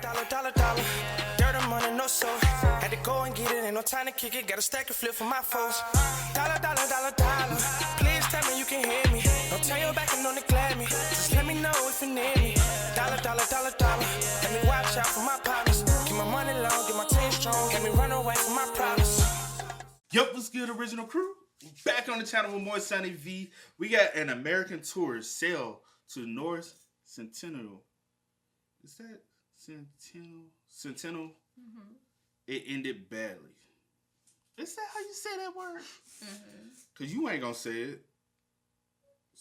dollar. Dirt and money, no soul. Had to go and get it, ain't no time to kick it. Got a stack of flip for my foes. Dollar. Please tell me you can hear me. Don't turn your back and don't neglect me. Just let me know if you need me. Dollar. Let me watch out for my partners. Keep my money long, get my team strong. Let me run away from my problems. Yup, what's good, original crew? Back on the channel with more Sunny V. We got an American tourist sail to North Sentinel. Is that Sentinel? Mm-hmm. It ended badly. Is that how you say that word? Mm-hmm. Cause you ain't gonna say it.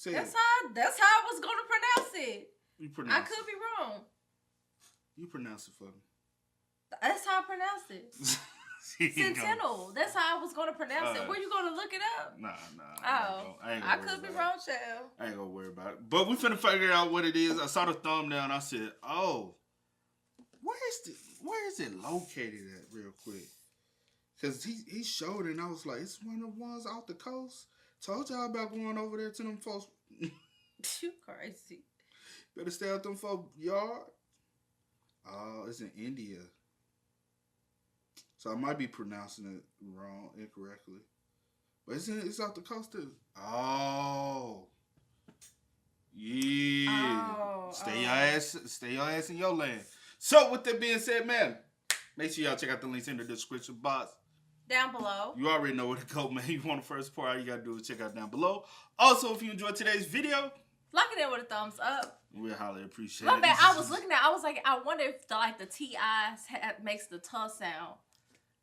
That's how I was gonna pronounce it. I could be wrong. You pronounce it for me. That's how I pronounce it. Sentinel. That's how I was gonna pronounce it. Were you gonna look it up? Nah. I could be wrong, child. I ain't gonna worry about it. But we finna figure out what it is. I saw the thumbnail and I said, "Oh, where is it located at?" Real quick, cause he showed it and I was like, "It's one of the ones off the coast." Told y'all about going over there to them folks. You crazy. Better stay out them folks' yard. Oh, it's in India. So I might be pronouncing it wrong, incorrectly. But it's off the coast too. Oh. Yeah. Stay your ass in your lane. So with that being said, man, make sure y'all check out the links in the description box. Down below. You already know where to go, man. You want the first part, all you gotta do is check out down below. Also, if you enjoyed today's video, lock it in with a thumbs up. We'll highly appreciate it. My bad, I was looking at, I was like, I wonder if the TIs makes the tuh sound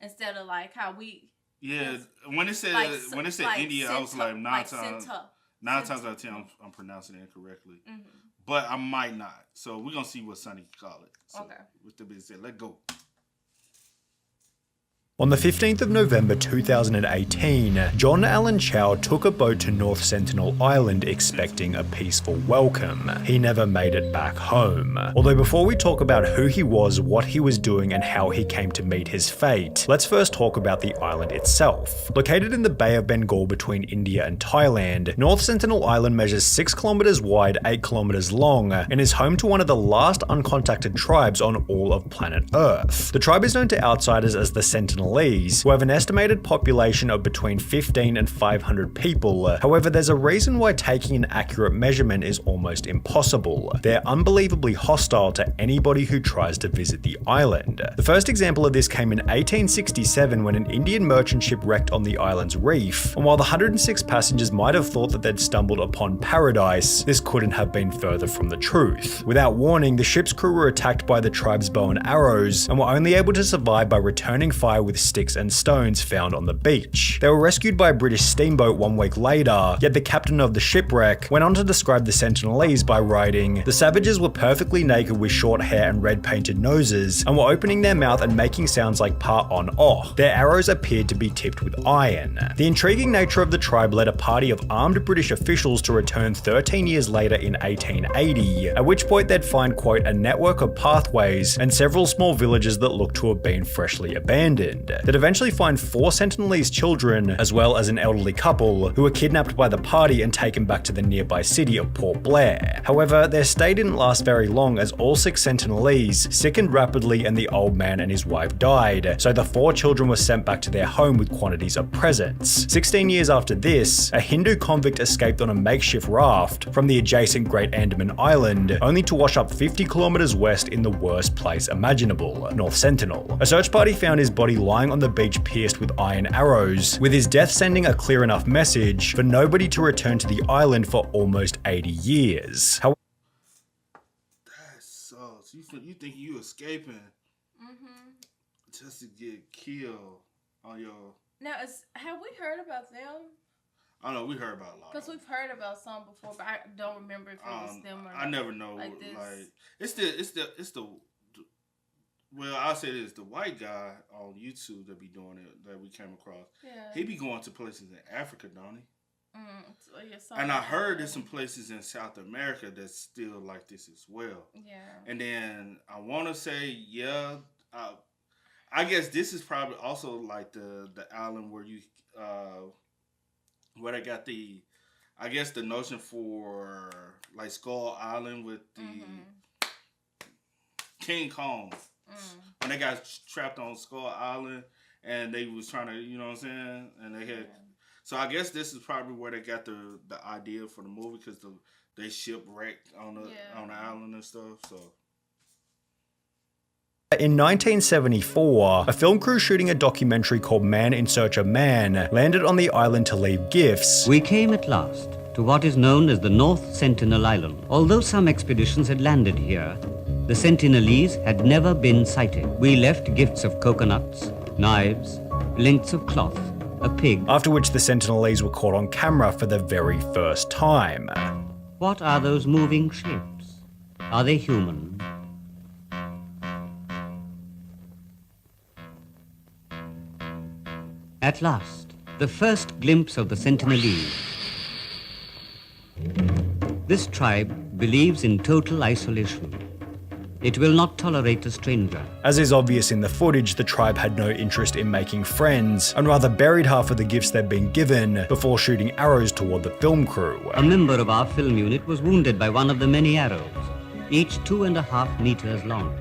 instead of like how we. Yeah, when it said India, I was like nine times out of 10 I'm pronouncing it incorrectly. Mm-hmm. But I might not. So we're gonna see what Sunny can call it. So okay. With that being said, let's go. On the 15th of November 2018, John Allen Chow took a boat to North Sentinel Island expecting a peaceful welcome. He never made it back home. Although before we talk about who he was, what he was doing, and how he came to meet his fate, let's first talk about the island itself. Located in the Bay of Bengal between India and Thailand, North Sentinel Island measures 6 kilometers wide, 8 kilometers long, and is home to one of the last uncontacted tribes on all of planet Earth. The tribe is known to outsiders as the Sentinel, who have an estimated population of between 15 and 500 people. However, there's a reason why taking an accurate measurement is almost impossible. They're unbelievably hostile to anybody who tries to visit the island. The first example of this came in 1867 when an Indian merchant ship wrecked on the island's reef, and while the 106 passengers might have thought that they'd stumbled upon paradise, this couldn't have been further from the truth. Without warning, the ship's crew were attacked by the tribe's bow and arrows, and were only able to survive by returning fire with sticks and stones found on the beach. They were rescued by a British steamboat 1 week later, yet the captain of the shipwreck went on to describe the Sentinelese by writing, "The savages were perfectly naked with short hair and red painted noses, and were opening their mouth and making sounds like pa on oh. Their arrows appeared to be tipped with iron." The intriguing nature of the tribe led a party of armed British officials to return 13 years later in 1880, at which point they'd find, quote, "a network of pathways and several small villages that looked to have been freshly abandoned." They'd eventually find 4 Sentinelese children, as well as an elderly couple, who were kidnapped by the party and taken back to the nearby city of Port Blair. However, their stay didn't last very long, as all 6 Sentinelese sickened rapidly and the old man and his wife died, so the 4 children were sent back to their home with quantities of presents. 16 years after this, a Hindu convict escaped on a makeshift raft from the adjacent Great Andaman Island, only to wash up 50 kilometers west in the worst place imaginable, North Sentinel. A search party found his body lying on the beach pierced with iron arrows, with his death sending a clear enough message for nobody to return to the island for almost 80 years. That sucks. You think you escaping just to get killed on your... Now, have we heard about them? I know we heard about a lot. Because we've heard about some before, but I don't remember if it was them or not. I never know. Like it's the well, I'll say this: the white guy on YouTube that be doing it, that we came across, he be going to places in Africa, don't he? And I heard there's some places in South America that's still like this as well. Yeah. And then I want to say, I guess this is probably also like the island where you where they got the, I guess the notion for like Skull Island with the King Kong when they got trapped on Skull Island and they was trying to, you know what I'm saying? And they had, so I guess this is probably where they got the idea for the movie because they shipwrecked on the island and stuff. So. In 1974, a film crew shooting a documentary called Man in Search of Man landed on the island to leave gifts. We came at last to what is known as the North Sentinel Island. Although some expeditions had landed here, the Sentinelese had never been sighted. We left gifts of coconuts, knives, lengths of cloth, a pig. After which the Sentinelese were caught on camera for the very first time. What are those moving shapes? Are they human? At last, the first glimpse of the Sentinelese. This tribe believes in total isolation. It will not tolerate a stranger. As is obvious in the footage, the tribe had no interest in making friends, and rather buried half of the gifts they'd been given before shooting arrows toward the film crew. A member of our film unit was wounded by one of the many arrows, each 2.5 meters long.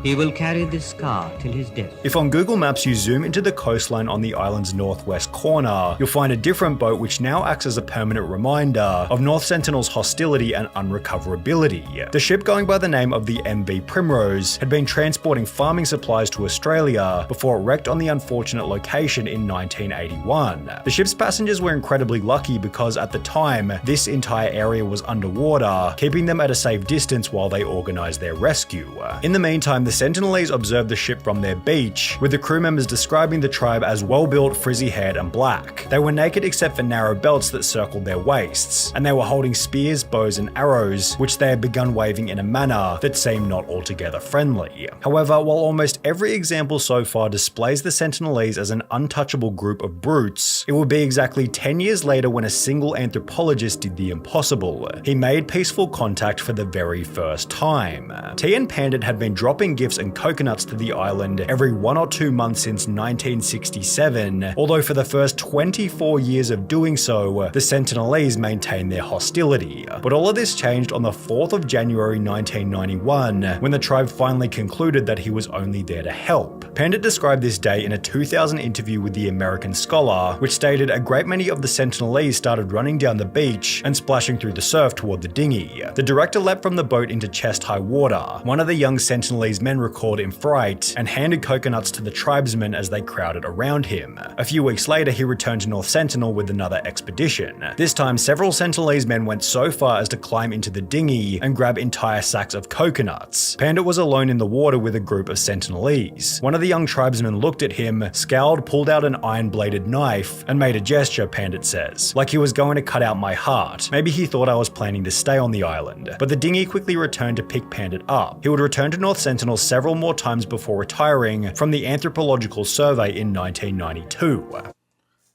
He will carry this scar till his death. If on Google Maps you zoom into the coastline on the island's northwest corner, you'll find a different boat which now acts as a permanent reminder of North Sentinel's hostility and unrecoverability. The ship going by the name of the MV Primrose had been transporting farming supplies to Australia before it wrecked on the unfortunate location in 1981. The ship's passengers were incredibly lucky because at the time, this entire area was underwater, keeping them at a safe distance while they organised their rescue. In the meantime, the Sentinelese observed the ship from their beach, with the crew members describing the tribe as well-built, frizzy-haired and black. They were naked except for narrow belts that circled their waists, and they were holding spears, bows and arrows, which they had begun waving in a manner that seemed not altogether friendly. However, while almost every example so far displays the Sentinelese as an untouchable group of brutes, it would be exactly 10 years later when a single anthropologist did the impossible. He made peaceful contact for the very first time. T and Pandit had been dropping gifts and coconuts to the island every 1 or 2 months since 1967, although for the first 24 years of doing so, the Sentinelese maintained their hostility. But all of this changed on the 4th of January 1991, when the tribe finally concluded that he was only there to help. Pandit described this day in a 2000 interview with the American Scholar, which stated a great many of the Sentinelese started running down the beach and splashing through the surf toward the dinghy. The director leapt from the boat into chest-high water. One of the young Sentinelese men recalled in fright and handed coconuts to the tribesmen as they crowded around him. A few weeks later, he returned to North Sentinel with another expedition. This time, several Sentinelese men went so far as to climb into the dinghy and grab entire sacks of coconuts. Pandit was alone in the water with a group of Sentinelese. One of the young tribesmen looked at him, scowled, pulled out an iron-bladed knife, and made a gesture, Pandit says, like he was going to cut out my heart. Maybe he thought I was planning to stay on the island. But the dinghy quickly returned to pick Pandit up. He would return to North Sentinel several more times before retiring from the Anthropological Survey in 1992.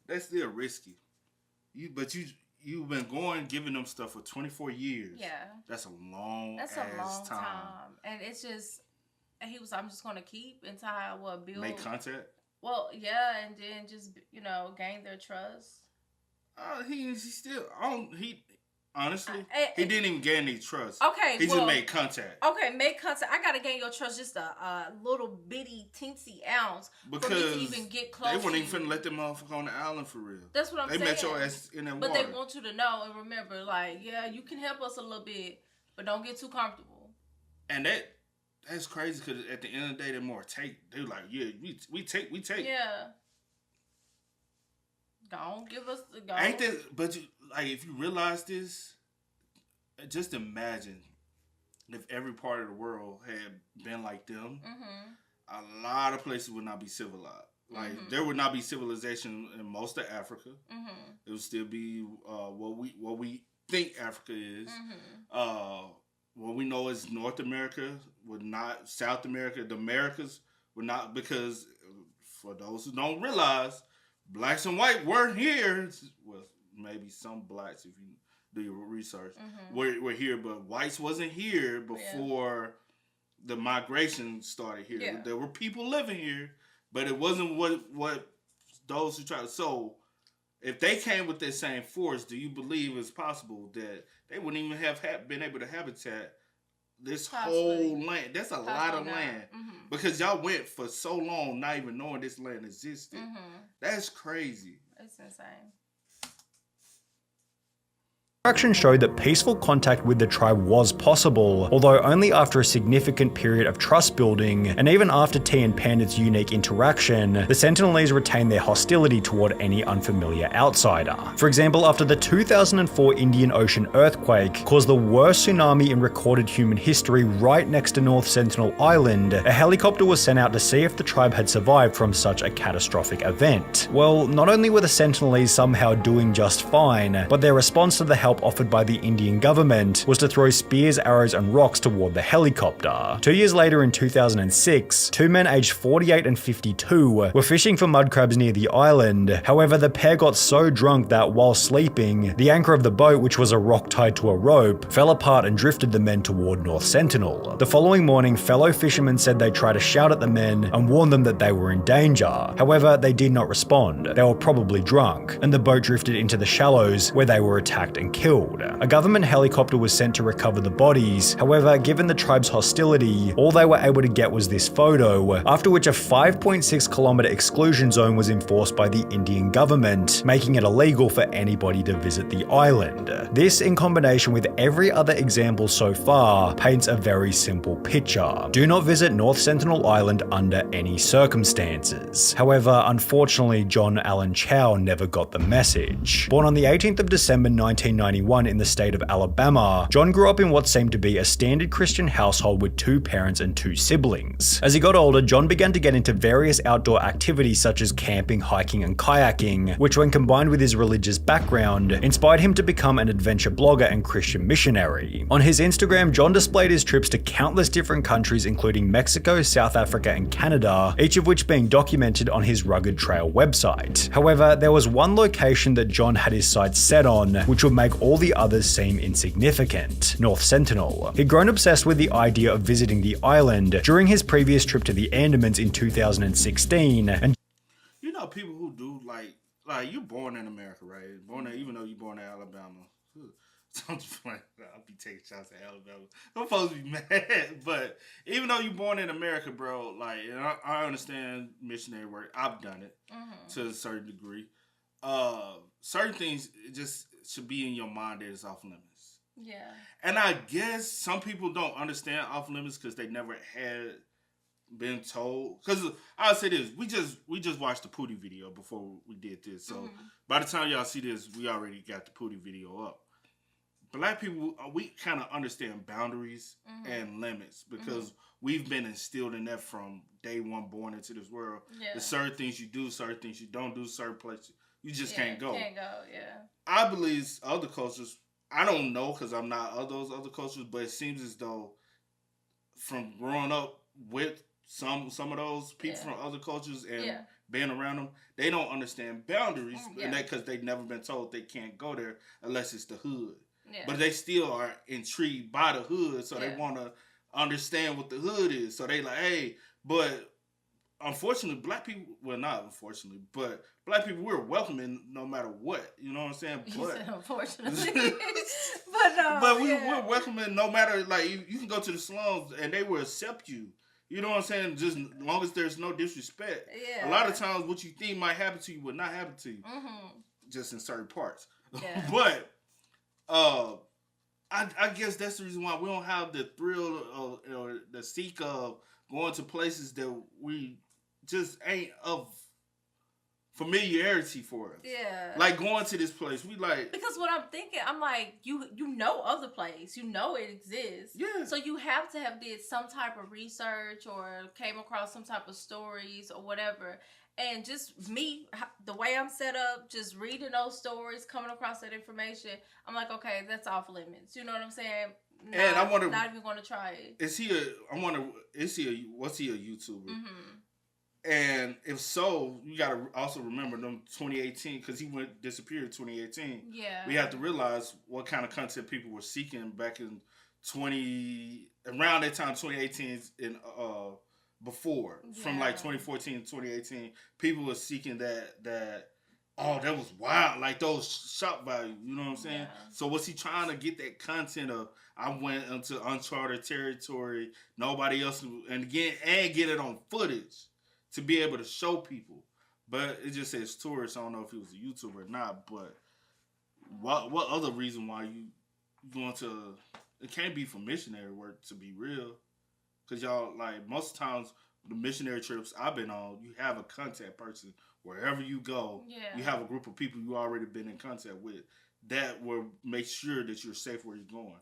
That's still risky. You've been giving them stuff for 24 years. Yeah. That's a long time. And it's just, I'm just going to keep until I build. Make contact? Well, yeah, and then just, gain their trust. Honestly, he didn't even gain any trust. Okay, he just made contact. Okay, make contact. I gotta gain your trust just a little bitty teensy ounce because for me to even get close. They weren't even finna let them motherfucker on the island for real. That's what I'm saying. They met your ass in that water. But they want you to know and remember, you can help us a little bit, but don't get too comfortable. And that's crazy because at the end of the day, they're more take. They're like, yeah, we take. Yeah. Don't give us the go. Ain't that? But if you realize this, just imagine if every part of the world had been like them. Mm-hmm. A lot of places would not be civilized. There would not be civilization in most of Africa. Mm-hmm. It would still be what we think Africa is. Mm-hmm. What we know is North America would not. South America, the Americas would not, because for those who don't realize, blacks and white weren't here. Well, maybe some blacks, if you do your research, were here, but whites wasn't here before the migration started here. Yeah. There were people living here, but it wasn't what those who tried to. So, if they came with that same force, do you believe it's possible that they wouldn't even have been able to habitat this Possibly. whole land. That's a lot of land. Because y'all went for so long not even knowing this land existed. That's crazy. It's insane. Extraction showed that peaceful contact with the tribe was possible, although only after a significant period of trust building, and even after T and Pandit's unique interaction, the Sentinelese retained their hostility toward any unfamiliar outsider. For example, after the 2004 Indian Ocean earthquake caused the worst tsunami in recorded human history right next to North Sentinel Island, a helicopter was sent out to see if the tribe had survived from such a catastrophic event. Well, not only were the Sentinelese somehow doing just fine, but their response to the help offered by the Indian government was to throw spears, arrows, and rocks toward the helicopter. 2 years later in 2006, two men aged 48 and 52 were fishing for mud crabs near the island. However, the pair got so drunk that while sleeping, the anchor of the boat, which was a rock tied to a rope, fell apart and drifted the men toward North Sentinel. The following morning, fellow fishermen said they tried to shout at the men and warn them that they were in danger. However, they did not respond. They were probably drunk, and the boat drifted into the shallows where they were attacked and killed. A government helicopter was sent to recover the bodies. However, given the tribe's hostility, all they were able to get was this photo, after which a 5.6 kilometer exclusion zone was enforced by the Indian government, making it illegal for anybody to visit the island. This, in combination with every other example so far, paints a very simple picture. Do not visit North Sentinel Island under any circumstances. However, unfortunately, John Allen Chow never got the message. Born on the 18th of December 1991 in the state of Alabama, John grew up in what seemed to be a standard Christian household with two parents and two siblings. As he got older, John began to get into various outdoor activities such as camping, hiking, and kayaking, which when combined with his religious background, inspired him to become an adventure blogger and Christian missionary. On his Instagram, John displayed his trips to countless different countries including Mexico, South Africa, and Canada, each of which being documented on his Rugged Trail website. However, there was one location that John had his sights set on, which would make all the others seem insignificant: North Sentinel. He'd grown obsessed with the idea of visiting the island during his previous trip to the Andamans in 2016, and you know, people who do like you're born in America, right? Even though you're born in Alabama. I'm just playing. I'll be taking shots at Alabama. I'm supposed to be mad, but even though you're born in America, bro, like I understand missionary work. I've done it to a certain degree. Certain things just should be in your mind that it's off limits. Yeah. And I guess some people don't understand off limits because they never had been told. Because I'll say this, we just watched the Pootie video before we did this. So by the time y'all see this, we already got the Pootie video up. Black people, we kind of understand boundaries and limits because we've been instilled in that from day one, born into this world. Yeah. There's certain things you do, certain things you don't do, certain places you just can't go. Can't go, yeah. I believe other cultures, I don't know because I'm not of those other cultures, but it seems as though from growing up with some of those people from other cultures and being around them, they don't understand boundaries because they've never been told they can't go there unless it's the hood. Yeah. But they still are intrigued by the hood, so they want to understand what the hood is. So they like, hey, but unfortunately, black people, well, not unfortunately, but black people, we're welcoming no matter what. You know what I'm saying? You but, said unfortunately. but we're welcoming no matter, like, you can go to the slums and they will accept you. You know what I'm saying? Just as long as there's no disrespect. Yeah. A lot of times what you think might happen to you will not happen to you. Just in certain parts. Yeah. But I guess that's the reason why we don't have the thrill or the seek of going to places that we just ain't of familiarity for us. Yeah. Like going to this place, we like... Because what I'm thinking, I'm like, you know of the place. You know it exists. Yeah. So you have to have did some type of research or came across some type of stories or whatever. And just me, the way I'm set up, just reading those stories, coming across that information, I'm like, okay, that's off limits. You know what I'm saying? And I wonder, not even going to try it. Was he a YouTuber? And if so, you got to also remember them 2018, because he disappeared in 2018. Yeah. We have to realize what kind of content people were seeking back in around that time, 2018 and before. Yeah. From like 2014 to 2018, people were seeking that oh, that was wild. Like those shock value, you know what I'm saying? Yeah. So was he trying to get that content of I went into uncharted territory, nobody else, and get it on footage to be able to show people? But it just says tourist. I don't know if he was a YouTuber or not. But what other reason why you going to? It can't be for missionary work, to be real. Because y'all, like, most times, the missionary trips I've been on, you have a contact person. Wherever you go, you have a group of people you already been in contact with that will make sure that you're safe where you're going.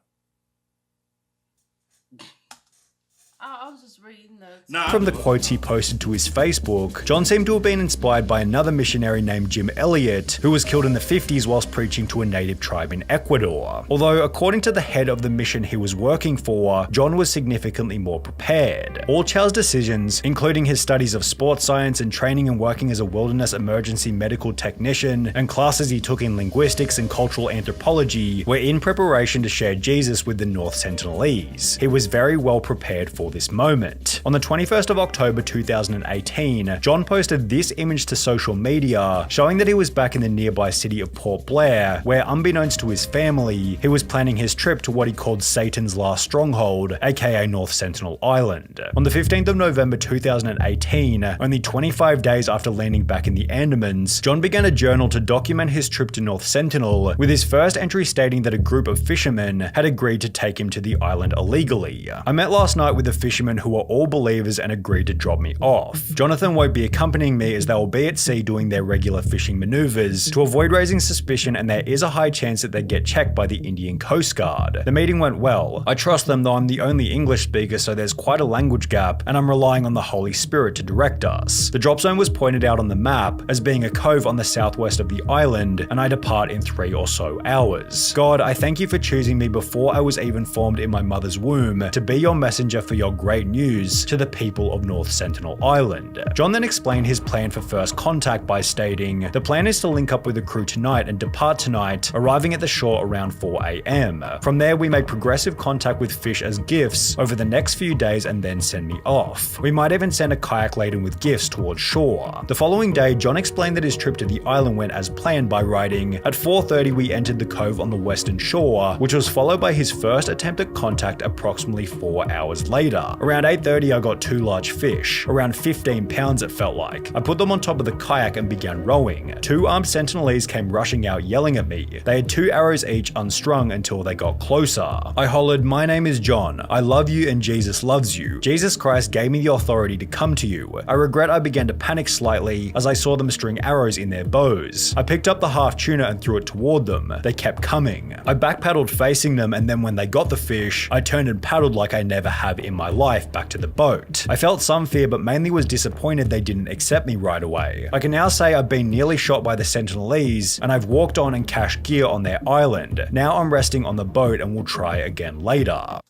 I was just reading the... From the quotes he posted to his Facebook, John seemed to have been inspired by another missionary named Jim Elliot, who was killed in the 50s whilst preaching to a native tribe in Ecuador. Although, according to the head of the mission he was working for, John was significantly more prepared. All Chow's decisions, including his studies of sports science and training and working as a wilderness emergency medical technician, and classes he took in linguistics and cultural anthropology, were in preparation to share Jesus with the Noth Sentinelese. He was very well prepared for this moment. On the 21st of October 2018, John posted this image to social media, showing that he was back in the nearby city of Port Blair, where unbeknownst to his family, he was planning his trip to what he called Satan's last stronghold, aka North Sentinel Island. On the 15th of November 2018, only 25 days after landing back in the Andamans, John began a journal to document his trip to North Sentinel, with his first entry stating that a group of fishermen had agreed to take him to the island illegally. I met last night with the fishermen who were all believers and agreed to drop me off. Jonathan won't be accompanying me as they will be at sea doing their regular fishing maneuvers to avoid raising suspicion, and there is a high chance that they get checked by the Indian Coast Guard. The meeting went well. I trust them, though I'm the only English speaker, so there's quite a language gap, and I'm relying on the Holy Spirit to direct us. The drop zone was pointed out on the map as being a cove on the southwest of the island, and I depart in 3 or so hours. God, I thank you for choosing me before I was even formed in my mother's womb to be your messenger for your great news to the people of North Sentinel Island. John then explained his plan for first contact by stating, the plan is to link up with the crew tonight and depart tonight, arriving at the shore around 4 AM. From there, we make progressive contact with fish as gifts over the next few days and then send me off. We might even send a kayak laden with gifts towards shore. The following day, John explained that his trip to the island went as planned by writing, at 4:30 we entered the cove on the western shore, which was followed by his first attempt at contact approximately 4 hours later. Around 8:30 I got 2 large fish, around 15 pounds it felt like. I put them on top of the kayak and began rowing. 2 armed Sentinelese came rushing out yelling at me. They had 2 arrows each unstrung until they got closer. I hollered, my name is John, I love you and Jesus loves you. Jesus Christ gave me the authority to come to you. I regret I began to panic slightly as I saw them string arrows in their bows. I picked up the half tuna and threw it toward them. They kept coming. I backpaddled facing them, and then when they got the fish, I turned and paddled like I never have in my life back to the boat. I felt some fear, but mainly was disappointed they didn't accept me right away. I can now say I've been nearly shot by the Sentinelese, and I've walked on and cached gear on their island. Now I'm resting on the boat and will try again later.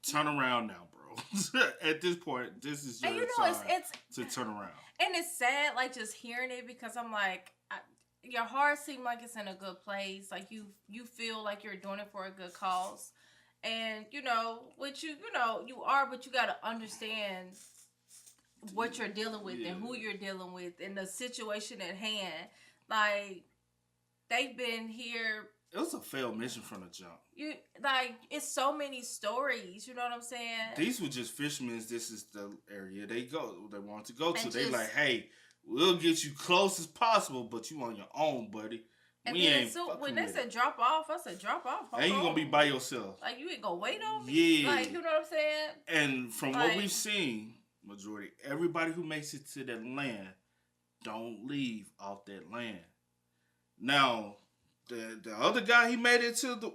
Turn around now, bro. At this point, this is your time to turn around. And it's sad, like, just hearing it, because I'm like, your heart seems like it's in a good place. Like, you feel like you're doing it for a good cause. And, which you are, but you got to understand what you're dealing with and who you're dealing with and the situation at hand. Like, they've been here. It was a failed mission from the jump. It's so many stories, you know what I'm saying? These were just fishermen. This is the area they want to go to. They like, hey, we'll get you close as possible, but you on your own, buddy. And then when they said drop off, I said drop off. And you gonna be by yourself. Like, you ain't gonna wait on me. Yeah. Like, you know what I'm saying? And from what we've seen, majority everybody who makes it to that land don't leave off that land. Now, the other guy, he made it to the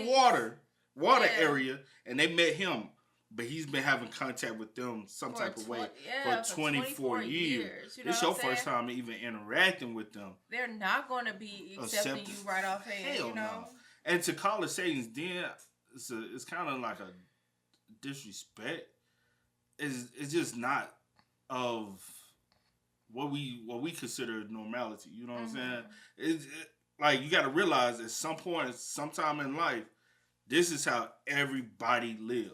water area, and they met him. But he's been having contact with them some type of way for 24 years. It's your first time even interacting with them. They're not going to be accepting you right off hand, Hell no. And to call it Satan's Den, it's kind of like a disrespect. It's just not of what we consider normality. You know what I'm saying? Like, you got to realize at some point, sometime in life, this is how everybody lives.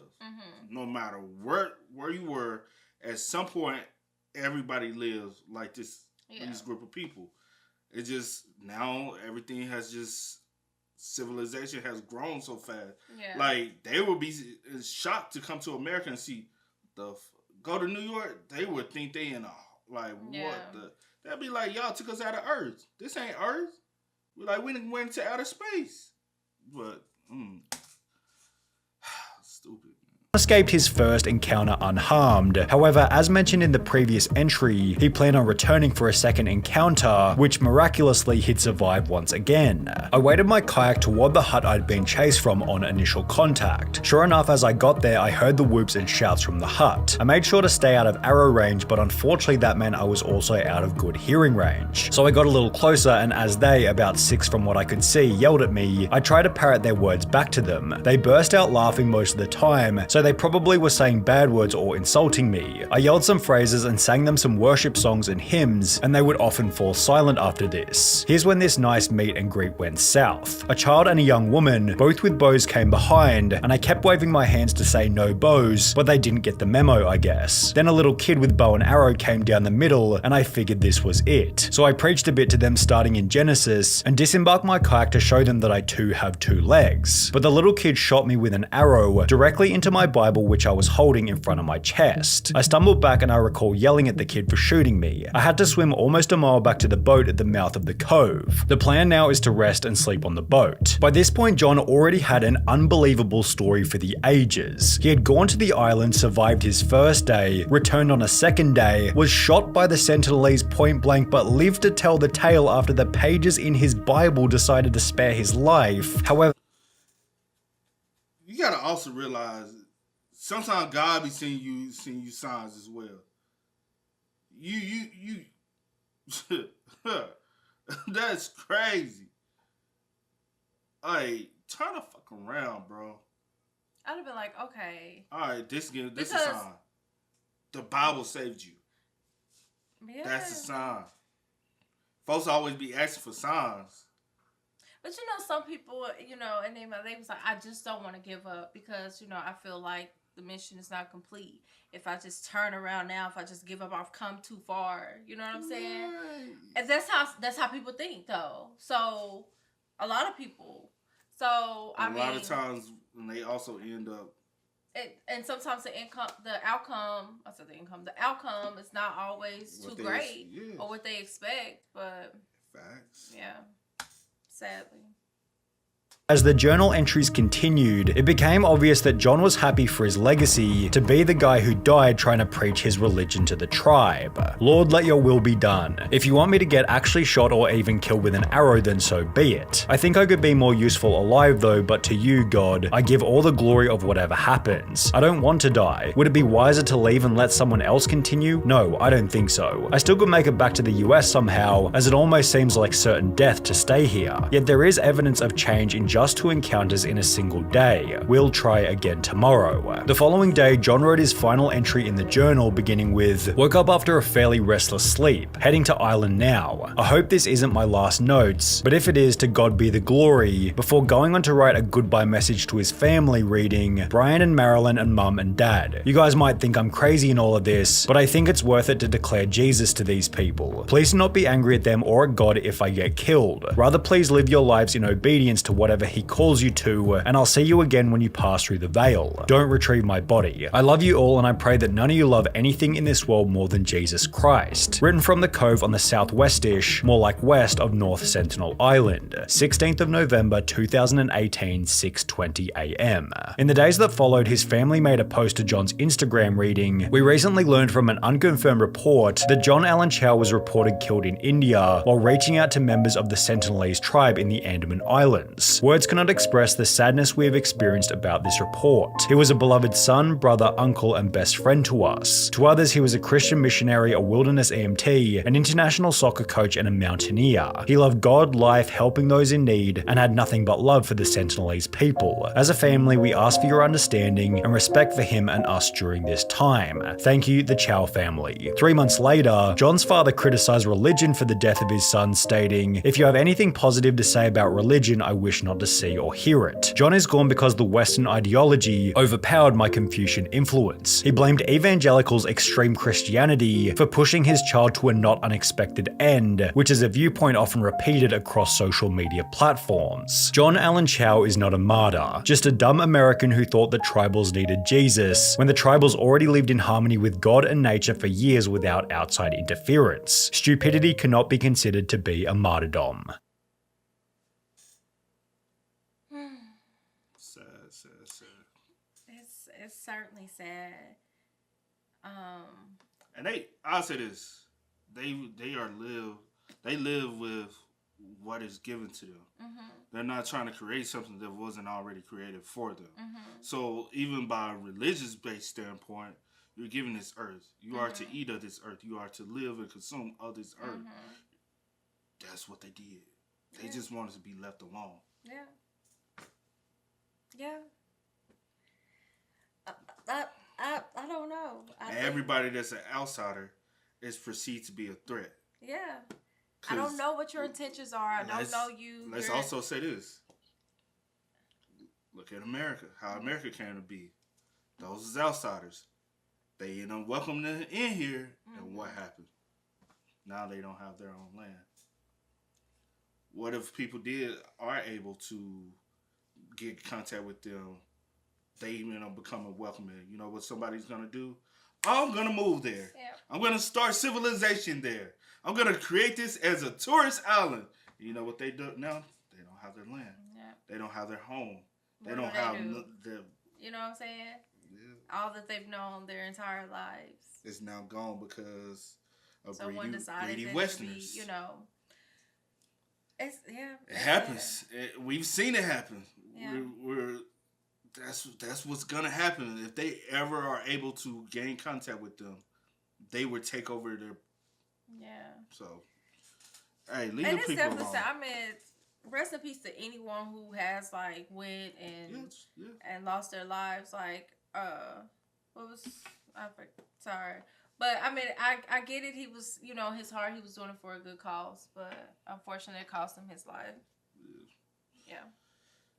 No matter where you were, at some point, everybody lives like this. These group of people. It just, now everything has just, civilization has grown so fast. Yeah. Like, they would be shocked to come to America and see go to New York, they would think they in a, like, what the, they'd be like, y'all took us out of Earth. This ain't Earth. We went to outer space. But, stupid. Escaped his first encounter unharmed. However, as mentioned in the previous entry, he planned on returning for a second encounter, which miraculously he'd survive once again. I waited my kayak toward the hut I'd been chased from on initial contact. Sure enough, as I got there, I heard the whoops and shouts from the hut. I made sure to stay out of arrow range, but unfortunately that meant I was also out of good hearing range. So I got a little closer, and as they, about 6 from what I could see, yelled at me, I tried to parrot their words back to them. They burst out laughing most of the time, so they probably were saying bad words or insulting me. I yelled some phrases and sang them some worship songs and hymns, and they would often fall silent after this. Here's when this nice meet and greet went south. A child and a young woman, both with bows, came behind, and I kept waving my hands to say no bows, but they didn't get the memo, I guess. Then a little kid with bow and arrow came down the middle, and I figured this was it. So I preached a bit to them starting in Genesis, and disembarked my kayak to show them that I too have 2 legs. But the little kid shot me with an arrow directly into my Bible, which I was holding in front of my chest. I stumbled back, and I recall yelling at the kid for shooting me. I had to swim almost a mile back to the boat at the mouth of the cove. The plan now is to rest and sleep on the boat. By this point, John already had an unbelievable story for the ages. He had gone to the island, survived his first day, returned on a second day, was shot by the Sentinelese point blank, but lived to tell the tale after the pages in his Bible decided to spare his life. However, you gotta also realize, sometimes God be seeing you signs as well. You that's crazy. Like, turn the fuck around, bro. I'd have been like, okay. Alright, this is a sign. The Bible saved you. Yeah. That's a sign. Folks always be asking for signs. But some people, and they was like, I just don't want to give up because, I feel like the mission is not complete. If I just turn around now, if I just give up, I've come too far. You know what I'm saying? Right. And that's how people think, though. So a lot of people. So a lot of times, when they also end up. And sometimes the outcome is not always too great or what they expect. But facts. Yeah, sadly. As the journal entries continued, it became obvious that John was happy for his legacy to be the guy who died trying to preach his religion to the tribe. Lord, let your will be done. If you want me to get actually shot or even killed with an arrow, then so be it. I think I could be more useful alive though, but to you, God, I give all the glory of whatever happens. I don't want to die. Would it be wiser to leave and let someone else continue? No, I don't think so. I still could make it back to the US somehow, as it almost seems like certain death to stay here. Yet there is evidence of change in just 2 encounters in a single day. We'll try again tomorrow. The following day, John wrote his final entry in the journal, beginning with, woke up after a fairly restless sleep, heading to island now. I hope this isn't my last notes, but if it is, to God be the glory, before going on to write a goodbye message to his family reading, Brian and Marilyn and Mum and Dad. You guys might think I'm crazy in all of this, but I think it's worth it to declare Jesus to these people. Please do not be angry at them or at God if I get killed. Rather, please live your lives in obedience to whatever he calls you to, and I'll see you again when you pass through the veil. Don't retrieve my body. I love you all, and I pray that none of you love anything in this world more than Jesus Christ. Written from the cove on the southwestish, more like west of North Sentinel Island, 16th of November 2018, 6:20 AM. In the days that followed, his family made a post to John's Instagram reading, we recently learned from an unconfirmed report that John Allen Chow was reported killed in India while reaching out to members of the Sentinelese tribe in the Andaman Islands. Words cannot express the sadness we have experienced about this report. He was a beloved son, brother, uncle, and best friend to us. To others, he was a Christian missionary, a wilderness EMT, an international soccer coach, and a mountaineer. He loved God, life, helping those in need, and had nothing but love for the Sentinelese people. As a family, we ask for your understanding and respect for him and us during this time. Thank you, the Chow family. 3 months later, John's father criticized religion for the death of his son, stating, if you have anything positive to say about religion, I wish not to see or hear it. John is gone because the Western ideology overpowered my Confucian influence. He blamed evangelicals' extreme Christianity for pushing his child to a not unexpected end, which is a viewpoint often repeated across social media platforms. John Allen Chow is not a martyr, just a dumb American who thought that tribals needed Jesus, when the tribals already lived in harmony with God and nature for years without outside interference. Stupidity cannot be considered to be a martyrdom. Sad. It's certainly sad. And I'll say this, they live with what is given to them. Mm-hmm. They're not trying to create something that wasn't already created for them. Mm-hmm. So even by a religious-based standpoint, you're given this earth. You are to eat of this earth. You are to live and consume of this earth. Mm-hmm. That's what they did. They just wanted to be left alone. Yeah. Yeah. I don't know. Everybody that's an outsider is perceived to be a threat. Yeah. I don't know what your intentions are. I don't know you. Let's also say this. Look at America. How America came to be. Those is outsiders. They welcomed them in here, and what happened? Now they don't have their own land. What if people are able to get in contact with them? They become a welcoming. You know what somebody's gonna do? I'm gonna move there. Yeah. I'm gonna start civilization there. I'm gonna create this as a tourist island. You know what they do now? They don't have their land. Yeah. They don't have their home. They don't have their. You know what I'm saying? Yeah. All that they've known their entire lives. It's now gone because of someone decided greedy Westerners. To be, It happens. We've seen it happen. Yeah. That's what's gonna happen. If they ever are able to gain contact with them, they would take over their. Yeah. So, hey, leave the people alone. I mean, rest in peace to anyone who has went and lost their lives. Sorry. But I mean, I get it. He was, his heart. He was doing it for a good cause, but unfortunately, it cost him his life. Yeah.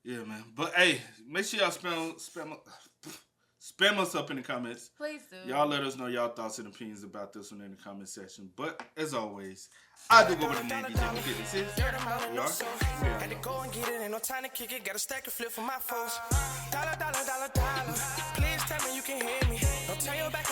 Yeah, man. But hey, make sure y'all spam us up in the comments. Please do. Y'all let us know y'all thoughts and opinions about this one in the comment section. But as always, I do go with the name DJ This is. We are. Had to go and get it. Ain't no time to kick it. Got a stack of flip for my folks. Dollar. Please tell me you can hear me. Don't turn your back.